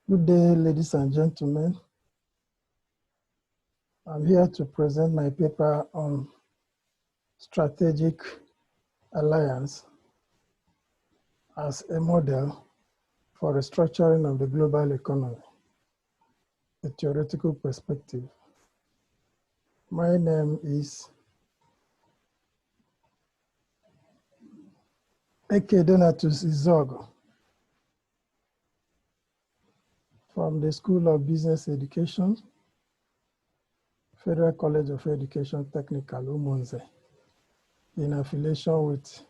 Good day, ladies and gentlemen. I'm here to present my paper on strategic alliance as a model for restructuring of the global economy, a theoretical perspective. My name is Izuogu from the School of Business Education, Federal College of Education Technical, Umunze, in affiliation with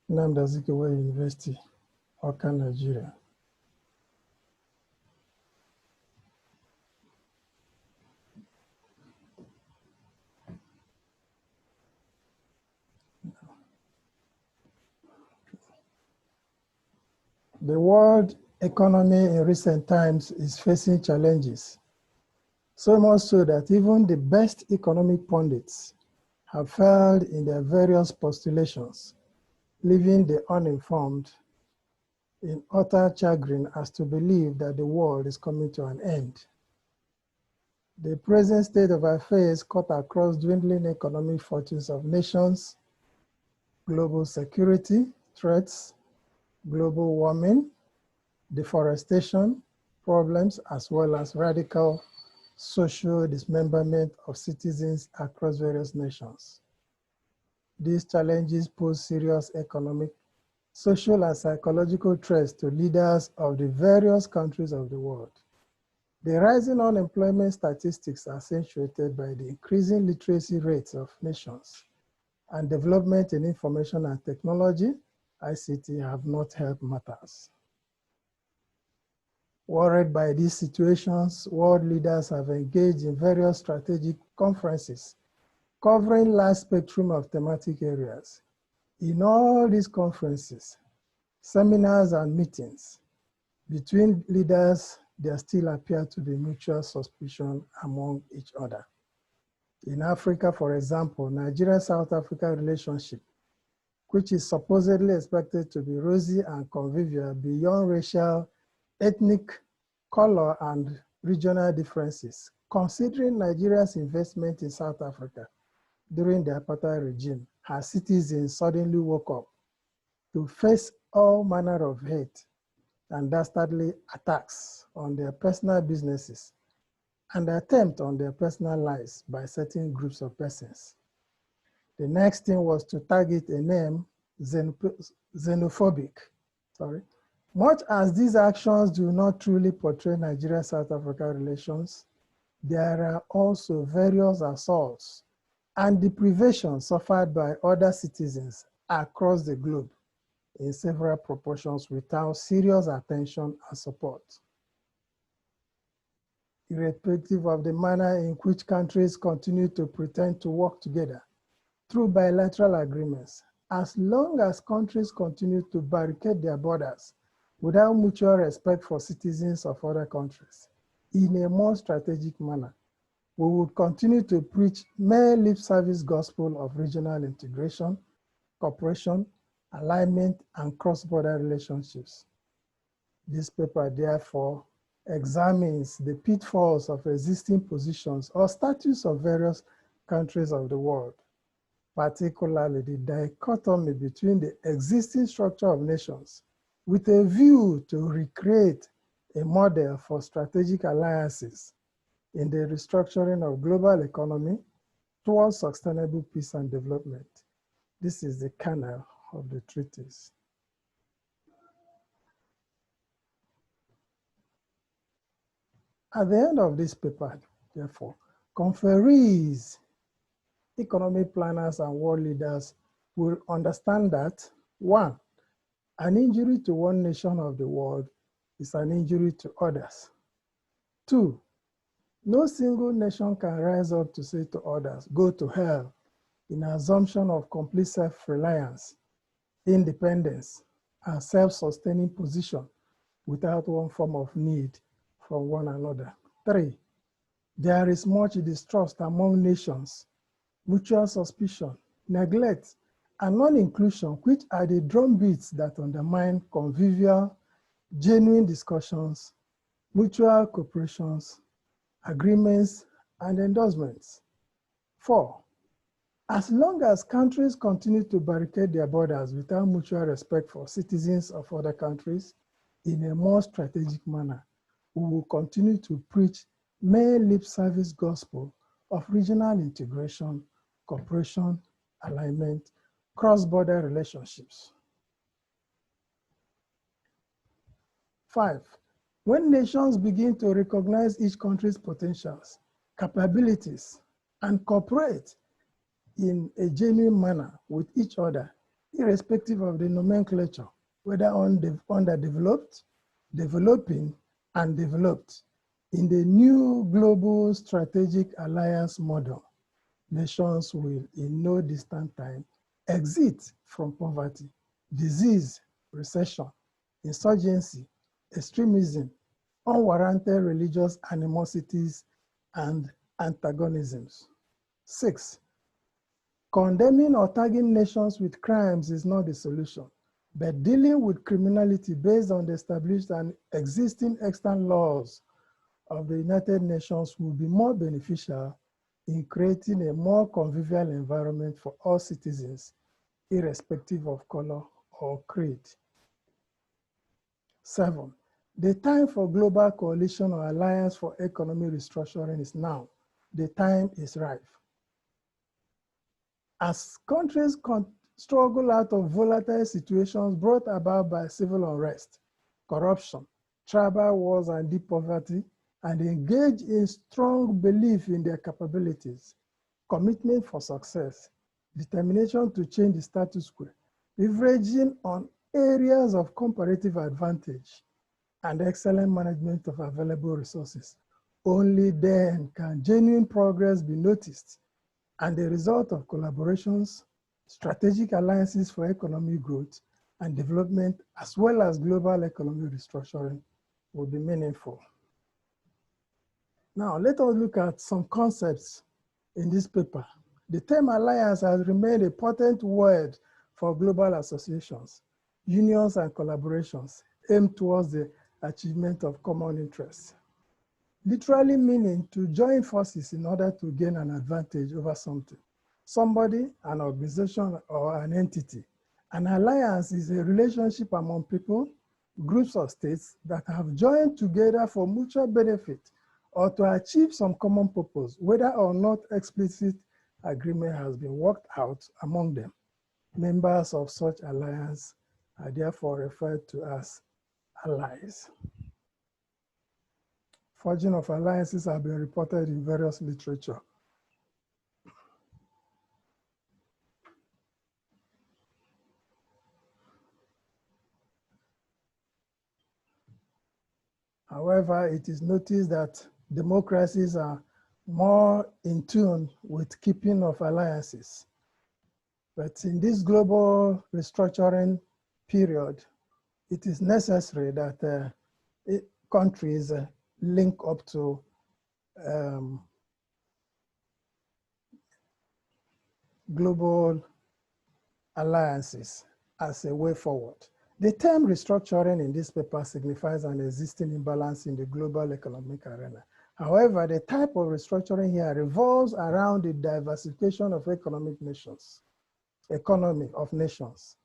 Nnamdi Azikiwe University, Awka, Nigeria. The world economy in recent times is facing challenges, so much so that even the best economic pundits have failed in their various postulations, leaving the uninformed in utter chagrin as to believe that the world is coming to an end. The present state of affairs cut across dwindling economic fortunes of nations, global security threats, global warming, deforestation problems, as well as radical social dismemberment of citizens across various nations. These challenges pose serious economic, social, and psychological threats to leaders of the various countries of the world. The rising unemployment statistics accentuated by the increasing literacy rates of nations and development in information and technology, ICT, have not helped matters. Worried by these situations, world leaders have engaged in various strategic conferences covering large spectrum of thematic areas. In all these conferences, seminars, and meetings between leaders, there still appear to be mutual suspicion among each other. In Africa, for example, Nigeria-South Africa relationship, which is supposedly expected to be rosy and convivial beyond racial, ethnic, color, and regional differences, considering Nigeria's investment in South Africa during the apartheid regime, her citizens suddenly woke up to face all manner of hate and dastardly attacks on their personal businesses and attempt on their personal lives by certain groups of persons. The next thing was to target a name, xenophobic. Much as these actions do not truly portray Nigeria-South Africa relations, there are also various assaults and deprivations suffered by other citizens across the globe in several proportions without serious attention and support. Irrespective of the manner in which countries continue to pretend to work together through bilateral agreements, as long as countries continue to barricade their borders without mutual respect for citizens of other countries, in a more strategic manner, we would continue to preach mere lip service gospel of regional integration, cooperation, alignment, and cross-border relationships. This paper, therefore, examines the pitfalls of existing positions or status of various countries of the world, particularly the dichotomy between the existing structure of nations with a view to recreate a model for strategic alliances in the restructuring of global economy towards sustainable peace and development. This is the kernel of the treatise. At the end of this paper, therefore, conferees, economic planners, and world leaders will understand that, one, an injury to one nation of the world is an injury to others. Two, no single nation can rise up to say to others, go to hell, in assumption of complete self-reliance, independence, and self-sustaining position without one form of need from one another. Three, there is much distrust among nations, mutual suspicion, neglect, and non-inclusion, which are the drumbeats that undermine convivial, genuine discussions mutual cooperations, agreements, and endorsements. 4, as long as countries continue to barricade their borders without mutual respect for citizens of other countries in a more strategic manner, we will continue to preach mere lip service gospel of regional integration, cooperation, alignment, cross-border relationships. 5, when nations begin to recognize each country's potentials, capabilities, and cooperate in a genuine manner with each other, irrespective of the nomenclature, whether underdeveloped, developing, and developed, in the new global strategic alliance model, nations will in no distant time exit from poverty, disease, recession, insurgency, extremism, unwarranted religious animosities, and antagonisms. 6, condemning or tagging nations with crimes is not the solution, but dealing with criminality based on the established and existing extant laws of the United Nations will be more beneficial in creating a more convivial environment for all citizens, irrespective of color or creed. 7, the time for global coalition or alliance for economic restructuring is now. The time is ripe. As countries struggle out of volatile situations brought about by civil unrest, corruption, tribal wars, and deep poverty, and engage in strong belief in their capabilities, commitment for success, determination to change the status quo, leveraging on areas of comparative advantage, and excellent management of available resources. Only then can genuine progress be noticed, and the result of collaborations, strategic alliances for economic growth and development, as well as global economic restructuring, will be meaningful. Now, let us look at some concepts in this paper. The term alliance has remained a potent word for global associations, unions, and collaborations aimed towards the achievement of common interests. Literally meaning to join forces in order to gain an advantage over something, somebody, an organization, or an entity. An alliance is a relationship among people, groups of states that have joined together for mutual benefit or to achieve some common purpose, whether or not explicit agreement has been worked out among them. Members of such alliance are therefore referred to as allies. Forging of alliances have been reported in various literature. However, it is noticed that democracies are more in tune with keeping of alliances. But in this global restructuring period, it is necessary that countries link up to global alliances as a way forward. The term restructuring in this paper signifies an existing imbalance in the global economic arena. However, the type of restructuring here revolves around the diversification of economy of nations,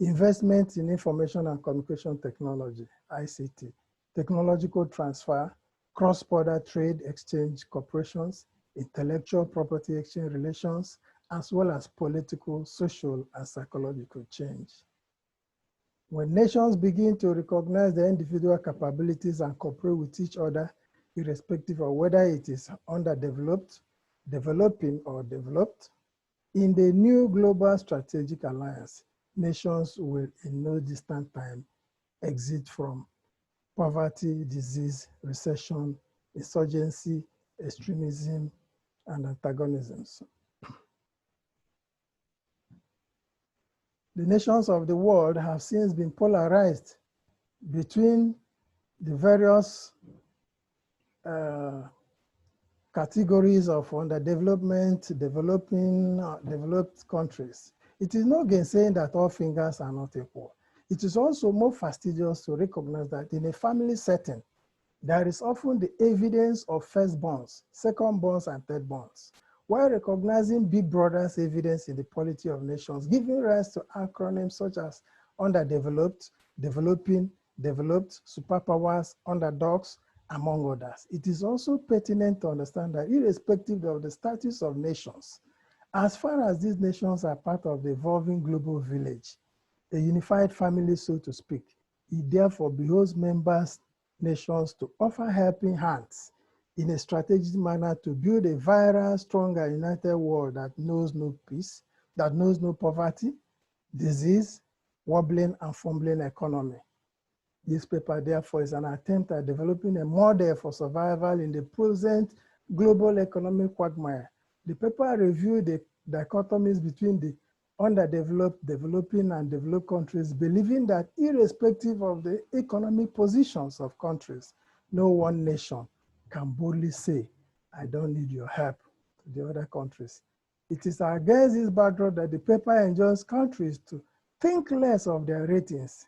investment in information and communication technology, ICT, technological transfer, cross-border trade exchange corporations, intellectual property exchange relations, as well as political, social, and psychological change. When nations begin to recognize their individual capabilities and cooperate with each other, irrespective of whether it is underdeveloped, developing, or developed, in the new global strategic alliance, nations will in no distant time exit from poverty, disease, recession, insurgency, extremism, and antagonisms. The nations of the world have since been polarized between the various categories of underdevelopment, developing, developed countries. It is no gainsaying that all fingers are not equal. It is also more fastidious to recognize that in a family setting, There is often the evidence of firstborns, secondborns, and thirdborns, while recognizing Big Brother's evidence in the polity of nations, giving rise to acronyms such as underdeveloped, developing, developed, superpowers, underdogs, among others. It is also pertinent to understand that irrespective of the status of nations, as far as these nations are part of the evolving global village, a unified family, so to speak, it therefore behoves members nations to offer helping hands in a strategic manner to build a vibrant, stronger, united world that knows no peace, that knows no poverty, disease, wobbling, and fumbling economy. This paper, therefore, is an attempt at developing a model for survival in the present global economic quagmire. The paper reviewed the dichotomies between the underdeveloped, developing, and developed countries, believing that irrespective of the economic positions of countries, no one nation can boldly say, I don't need your help to the other countries. It is against this backdrop that the paper enjoins countries to think less of their ratings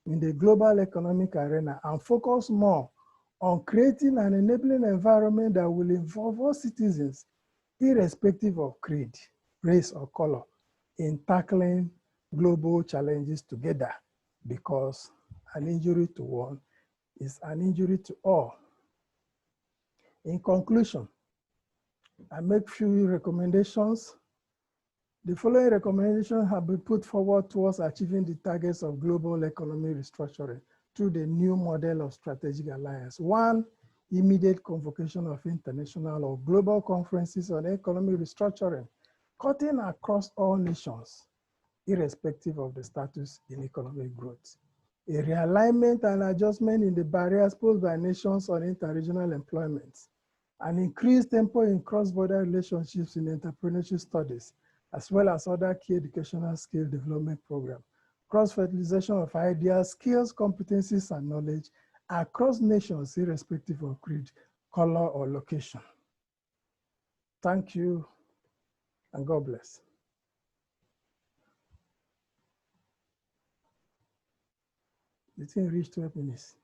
in the global economic arena and focus more on creating an enabling environment that will involve all citizens, irrespective of creed, race, or color, in tackling global challenges together, because an injury to one is an injury to all. In conclusion, I make few recommendations. The following recommendations have been put forward towards achieving the targets of global economic restructuring through the new model of strategic alliance. 1, immediate convocation of international or global conferences on economic restructuring, cutting across all nations, irrespective of the status in economic growth. A realignment and adjustment in the barriers posed by nations on interregional employment, an increased tempo in cross-border relationships in entrepreneurship studies, as well as other key educational skill development programs, cross-fertilization of ideas, skills, competencies, and knowledge across nations, irrespective of creed, color, or location. Thank you, and God bless. The thing reached 12 minutes.